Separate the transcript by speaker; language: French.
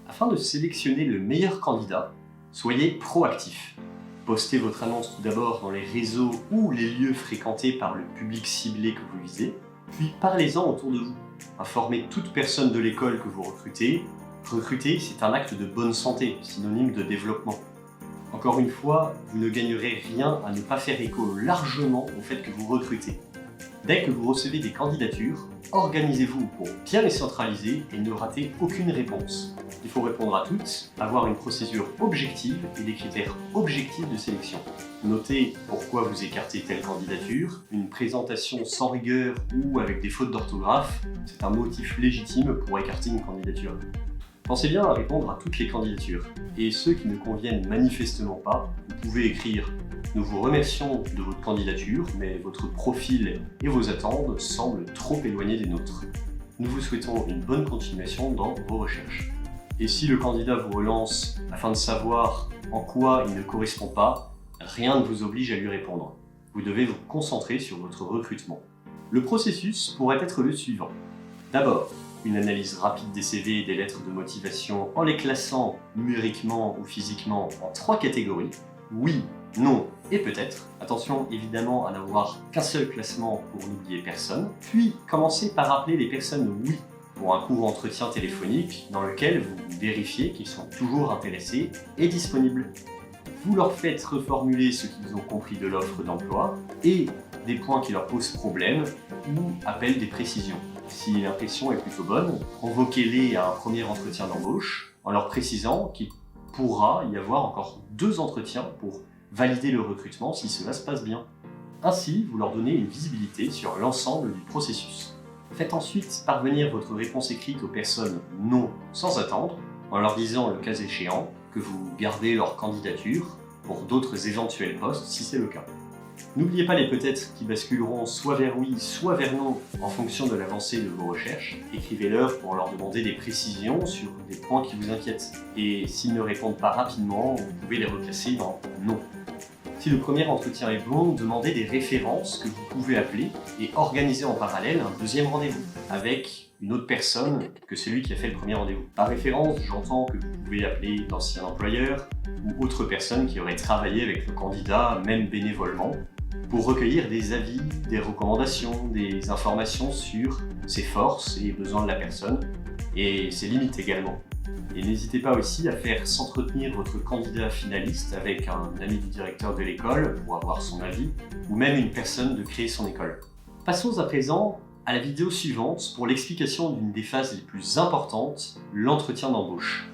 Speaker 1: Afin de sélectionner le meilleur candidat, soyez proactif. Postez votre annonce tout d'abord dans les réseaux ou les lieux fréquentés par le public ciblé que vous visez, puis parlez-en autour de vous. Informez toute personne de l'école que vous recrutez. Recruter, c'est un acte de bonne santé, synonyme de développement. Encore une fois, vous ne gagnerez rien à ne pas faire écho largement au fait que vous recrutez. Dès que vous recevez des candidatures, organisez-vous pour bien les centraliser et ne ratez aucune réponse. Il faut répondre à toutes, avoir une procédure objective et des critères objectifs de sélection. Notez pourquoi vous écartez telle candidature. Une présentation sans rigueur ou avec des fautes d'orthographe, c'est un motif légitime pour écarter une candidature. Pensez bien à répondre à toutes les candidatures. Et ceux qui ne conviennent manifestement pas, vous pouvez écrire « Nous vous remercions de votre candidature, mais votre profil et vos attentes semblent trop éloignés des nôtres. Nous vous souhaitons une bonne continuation dans vos recherches. » Et si le candidat vous relance afin de savoir en quoi il ne correspond pas, rien ne vous oblige à lui répondre. Vous devez vous concentrer sur votre recrutement. Le processus pourrait être le suivant. D'abord, une analyse rapide des CV et des lettres de motivation en les classant numériquement ou physiquement en 3 catégories. Oui, non et peut-être. Attention évidemment à n'avoir qu'un seul classement pour n'oublier personne. Puis, commencez par appeler les personnes oui pour un court entretien téléphonique dans lequel vous vérifiez qu'ils sont toujours intéressés et disponibles. Vous leur faites reformuler ce qu'ils ont compris de l'offre d'emploi et des points qui leur posent problème ou appellent des précisions. Si l'impression est plutôt bonne, convoquez-les à un premier entretien d'embauche en leur précisant qu'il pourra y avoir encore 2 entretiens pour valider le recrutement si cela se passe bien. Ainsi, vous leur donnez une visibilité sur l'ensemble du processus. Faites ensuite parvenir votre réponse écrite aux personnes non sans attendre, en leur disant le cas échéant que vous gardez leur candidature pour d'autres éventuels postes si c'est le cas. N'oubliez pas les peut-être qui basculeront soit vers oui, soit vers non en fonction de l'avancée de vos recherches. Écrivez-leur pour leur demander des précisions sur des points qui vous inquiètent. Et s'ils ne répondent pas rapidement, vous pouvez les reclasser dans non. Si le premier entretien est bon, demandez des références que vous pouvez appeler et organiser en parallèle un deuxième rendez-vous avec une autre personne que celui qui a fait le premier rendez-vous. Par référence, j'entends que vous pouvez appeler d'anciens employeurs ou autres personnes qui auraient travaillé avec le candidat, même bénévolement, pour recueillir des avis, des recommandations, des informations sur ses forces et besoins de la personne et ses limites également. Et n'hésitez pas aussi à faire s'entretenir votre candidat finaliste avec un ami du directeur de l'école pour avoir son avis, ou même une personne de créer son école. Passons à présent à la vidéo suivante pour l'explication d'une des phases les plus importantes, l'entretien d'embauche.